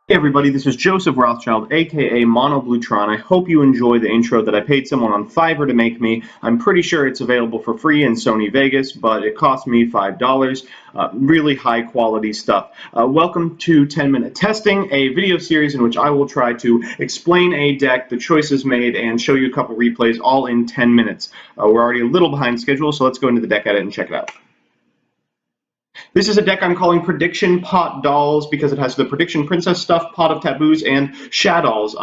Hey everybody, this is Joseph Rothschild, aka Mono Blutron. I hope you enjoy the intro that I paid someone on Fiverr to make me. I'm pretty sure it's available for free in Sony Vegas, but it cost me $5. Really high quality stuff. Welcome to 10-Minute Testing, a video series in which I will try to explain a deck, the choices made, and show you a couple replays all in 10 minutes. We're already a little behind schedule, so let's go into the deck edit and check it out. This is a deck I'm calling Prediction Pot Dolls because it has the Prediction Princess stuff, Pot of Taboos, and Shaddolls.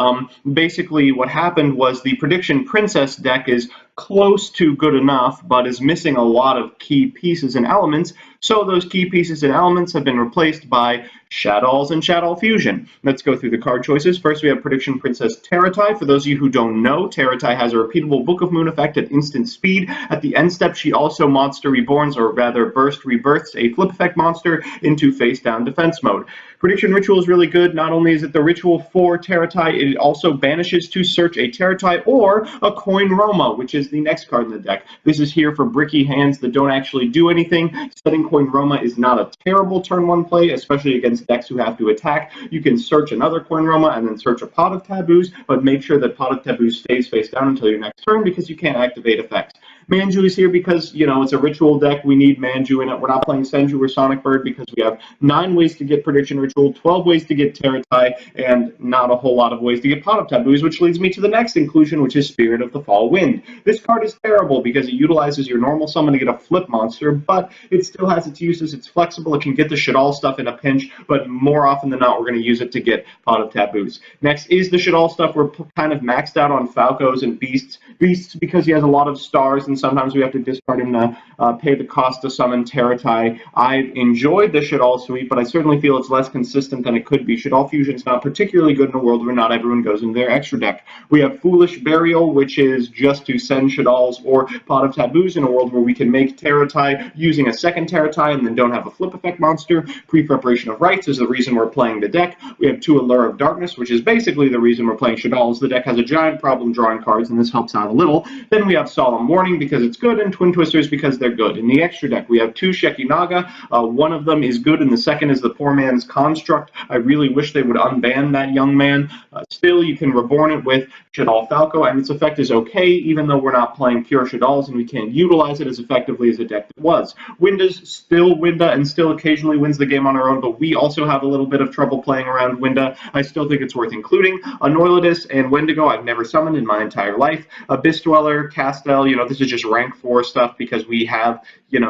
Basically, what happened was the Prediction Princess deck is close to good enough, but is missing a lot of key pieces and elements, so those key pieces and elements have been replaced by Shaddolls and Shadoll Fusion. Let's go through the card choices. First, we have Prediction Princess Teratai. For those of you who don't know, Teratai has a repeatable Book of Moon effect at instant speed. At the end step, she also Monster Reborns, or rather Burst Rebirths, a flip effect monster into face-down defense mode. Prediction Ritual is really good. Not only is it the ritual for Teratai, it also banishes to search a Teratai or a Coin Roma, which is the next card in the deck. This is here for bricky hands that don't actually do anything. Setting Coin Roma is not a terrible turn one play, especially against decks who have to attack. You can search another Coin Roma and then search a Pot of Taboos, but make sure that Pot of Taboos stays face down until your next turn because you can't activate effects. Manju is here because, it's a ritual deck. We need Manju in it. We're not playing Senju or Sonic Bird because we have 9 ways to get Prediction Ritual, 12 ways to get Teratai, and not a whole lot of ways to get Pot of Taboos, which leads me to the next inclusion, which is Spirit of the Fall Wind. This card is terrible because it utilizes your normal summon to get a flip monster, but it still has its uses. It's flexible. It can get the Shaddolls stuff in a pinch, but more often than not, we're going to use it to get Pot of Taboos. Next is the Shaddolls stuff. We're kind of maxed out on Falcos and Beasts. Beasts because he has a lot of stars, and sometimes we have to discard him to pay the cost to summon Teratai. I've enjoyed the Shaddol suite, but I certainly feel it's less consistent than it could be. Shaddol Fusion is not particularly good in a world where not everyone goes into their extra deck. We have Foolish Burial, which is just to send Shaddolls or Pot of Taboos in a world where we can make Teratai using a second Teratai and then don't have a flip effect monster. Pre-preparation of Rites is the reason we're playing the deck. We have 2 Allure of Darkness, which is basically the reason we're playing Shaddolls. The deck has a giant problem drawing cards, and this helps out a little. Then we have Solemn Warning because it's good, and Twin Twisters because they're good. In the extra deck, we have 2 Shekinaga. One of them is good, and the second is the Poor Man's Construct. I really wish they would unban that young man. Still, you can reborn it with Shaddol Falco, and its effect is okay, even though we're not playing pure Shaddolls, and we can't utilize it as effectively as a deck that was. Winda's still Winda, and still occasionally wins the game on her own, but we also have a little bit of trouble playing around Winda. I still think it's worth including. Anoilidus and Wendigo I've never summoned in my entire life. Abyss Dweller, Castel, this is just rank 4 stuff because we have,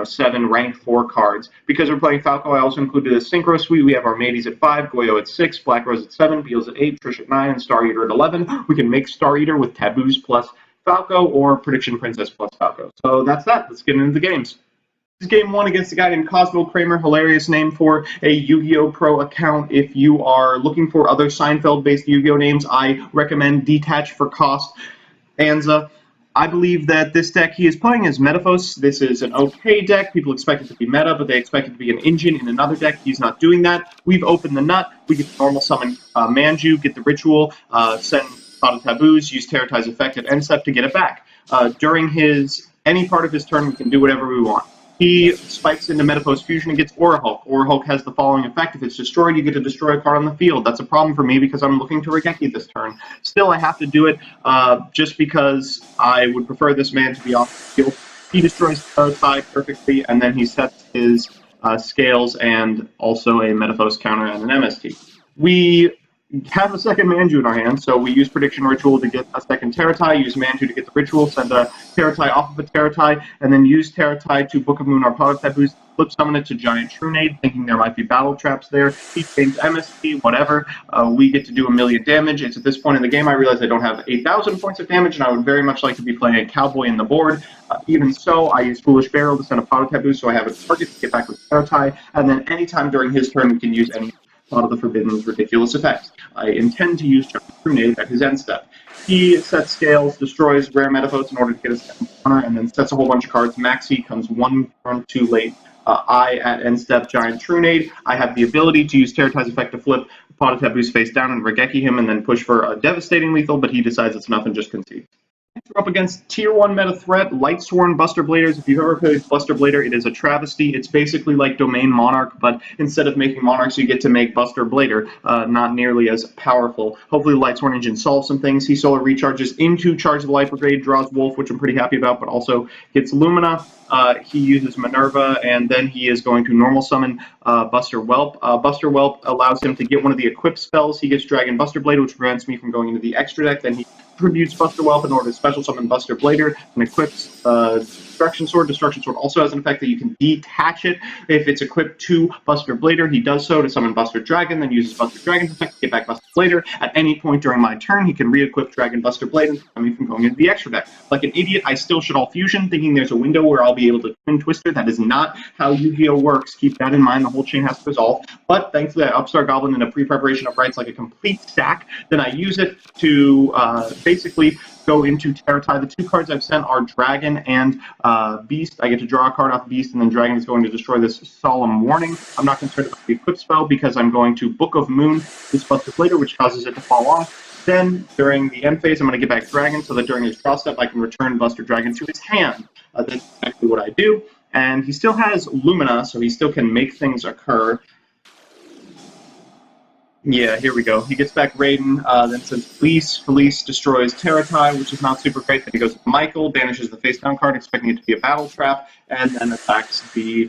7 rank 4 cards. Because we're playing Falco, I also included a Synchro Suite. We have Armades at 5, Goyo at 6, Black Rose at 7, Beals at 8, Trish at 9, and Star Eater at 11. We can make Star Eater with Taboos plus Falco or Prediction Princess plus Falco. So that's that. Let's get into the games. This is game 1 against a guy named Cosmo Kramer, hilarious name for a Yu-Gi-Oh! Pro account. If you are looking for other Seinfeld-based Yu-Gi-Oh! Names, I recommend Detach for Cost, Anza. I believe that this deck he is playing is Metaphos. This is an okay deck. People expect it to be meta, but they expect it to be an engine in another deck. He's not doing that. We've opened the nut. We get the normal summon Manju, get the ritual, send Pot of Taboos, use Teratai's effect at end step to get it back. During any part of his turn, we can do whatever we want. He spikes into Metaphos Fusion and gets Aura Hulk. Aura Hulk has the following effect. If it's destroyed, you get to destroy a card on the field. That's a problem for me because I'm looking to Regeki this turn. Still, I have to do it just because I would prefer this man to be off the field. He destroys Teratai perfectly, and then he sets his Scales and also a Metaphos counter and an MST. We have a second Manju in our hand, so we use Prediction Ritual to get a second Teratai, use Manju to get the Ritual, send a Teratai off of a Teratai, and then use Teratai to Book of Moon or Pot of Taboos, flip summon it to Giant Trunade, thinking there might be battle traps there. He gains MST, whatever. We get to do 1,000,000 damage. It's at this point in the game I realize I don't have 8,000 points of damage, and I would very much like to be playing a Cowboy in the board. Even so, I use Foolish Barrel to send a Pot of Taboos, so I have a target to get back with Teratai, and then anytime during his turn we can use any Pot of the Forbidden's ridiculous effects. I intend to use Giant Trunade at his end step. He sets Scales, destroys rare Metaphos in order to get a second counter, and then sets a whole bunch of cards. Maxi comes 1 turn too late. I, at end step, Giant Trunade. I have the ability to use Teratai's effect to flip Pot of Taboos face down and Regeki him and then push for a devastating lethal, but he decides it's enough and just concedes. We're up against Tier 1 meta threat, lightsworn Buster Bladers. If you've ever played Buster Blader, it is a travesty. It's basically like Domain Monarch, but instead of making Monarchs, you get to make Buster Blader, not nearly as powerful. Hopefully, the lightsworn engine solves some things. He solar recharges into Charge the Light Brigade, draws Wolf, which I'm pretty happy about, but also gets Lumina. He uses Minerva, and then he is going to normal summon Buster Whelp. Buster Whelp allows him to get one of the equipped spells. He gets Dragon Buster Blade, which prevents me from going into the extra deck. Then he tributes Buster Whelp in order to special summon Buster Blader and equips Destruction Sword. Destruction Sword also has an effect that you can detach it. If it's equipped to Buster Blader, he does so to summon Buster Dragon, then uses Buster Dragon's effect to get back Buster Blader. At any point during my turn, he can re-equip Dragon Buster Blade and stop me from going into the extra deck. Like an idiot, I still Shaddolls Fusion, thinking there's a window where I'll be able to Twin Twister. That is not how Yu-Gi-Oh! Works. Keep that in mind. The whole chain has to resolve. But thankfully, I Upstart Goblin in a pre-preparation of Rights like a complete stack. Then I use it to basically go into Terratai. The two cards I've sent are Dragon and Beast. I get to draw a card off Beast, and then Dragon is going to destroy this Solemn Warning. I'm not concerned about the equip spell because I'm going to Book of Moon this Buster Blader, which causes it to fall off. Then, during the end phase, I'm going to get back Dragon so that during his draw step, I can return Buster Dragon to his hand. That's exactly what I do. And he still has Lumina, so he still can make things occur. Yeah, here we go. He gets back Raiden, then sends Felice destroys Terratai, which is not super great. Then he goes to Michael, banishes the face-down card, expecting it to be a battle trap, and then attacks the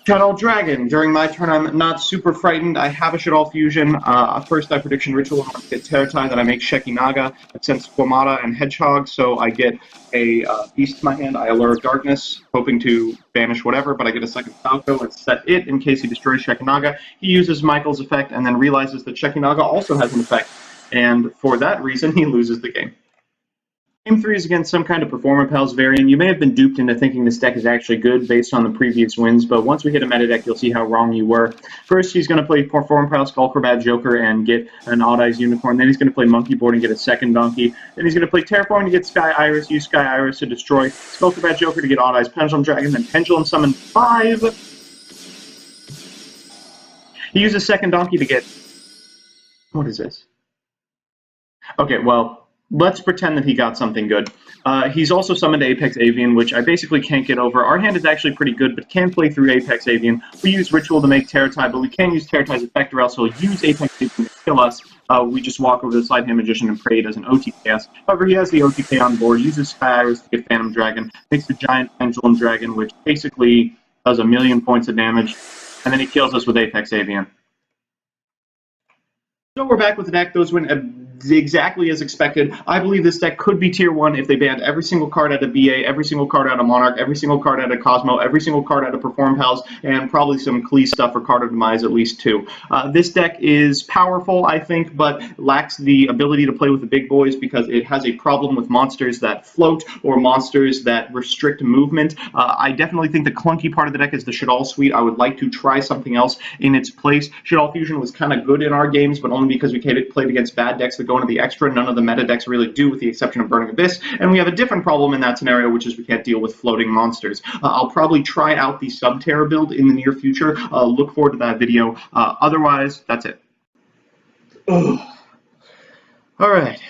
Shadow Dragon. During my turn, I'm not super frightened. I have a Shaddolls Fusion. First, I prediction Ritual, I get Terratai, then I make Shekinaga, that sends Squamata and Hedgehog, so I get a Beast to my hand. I Allure of Darkness, hoping to banish whatever, but I get a second Falco and set it in case he destroys Shekinaga. He uses Michael's effect and then realizes that Shekinaga also has an effect, and for that reason, he loses the game. Game 3 is against some kind of Performer Pals variant. You may have been duped into thinking this deck is actually good based on the previous wins, but once we hit a meta deck, you'll see how wrong you were. First, he's going to play Performer Pals, Skullcrobat Joker, and get an Odd Eyes Unicorn. Then he's going to play Monkey Board and get a second Donkey. Then he's going to play Terraform to get Sky Iris, use Sky Iris to destroy Skullcrobat Joker to get Odd Eyes Pendulum Dragon, then Pendulum Summon 5. He uses second Donkey to get... What is this? Okay, well... Let's pretend that he got something good. He's also summoned Apex Avian, which I basically can't get over. Our hand is actually pretty good, but can play through Apex Avian. We use Ritual to make Terratai, but we can't use Terratai's effect, or else he'll use Apex Avian to kill us. We just walk over to the Slide Hand Magician and pray it as an OTKS. However, he has the OTK on board, uses Sky Iris to get Phantom Dragon, makes the Giant Pendulum Dragon, which basically does 1,000,000 points of damage, and then he kills us with Apex Avian. So we're back with the deck. Those win exactly as expected. I believe this deck could be Tier 1 if they banned every single card out of BA, every single card out of Monarch, every single card out of Cosmo, every single card out of Perform Pals, and probably some Klee stuff for Card of Demise, at least 2. This deck is powerful, I think, but lacks the ability to play with the big boys because it has a problem with monsters that float or monsters that restrict movement. I definitely think the clunky part of the deck is the Shaddolls suite. I would like to try something else in its place. Shaddolls Fusion was kind of good in our games, but only because we played against bad decks that go into the extra. None of the meta decks really do, with the exception of Burning Abyss, and we have a different problem in that scenario, which is we can't deal with floating monsters. I'll probably try out the Subterra build in the near future. Look forward to that video. Otherwise, that's it. Ugh. All right.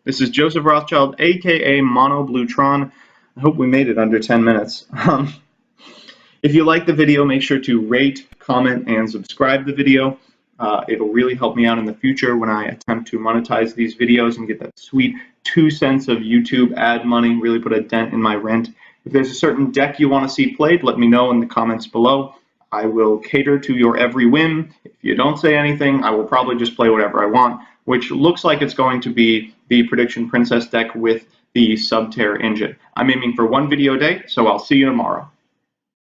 This is Joseph Rothschild, aka Mono Bluetron. I hope we made it under 10 minutes. If you like the video, make sure to rate, comment, and subscribe to the video. It'll really help me out in the future when I attempt to monetize these videos and get that sweet 2 cents of YouTube ad money, really put a dent in my rent. If there's a certain deck you want to see played, let me know in the comments below. I will cater to your every whim. If you don't say anything, I will probably just play whatever I want, which looks like it's going to be the Prediction Princess deck with the Subterra engine. I'm aiming for 1 video a day, so I'll see you tomorrow.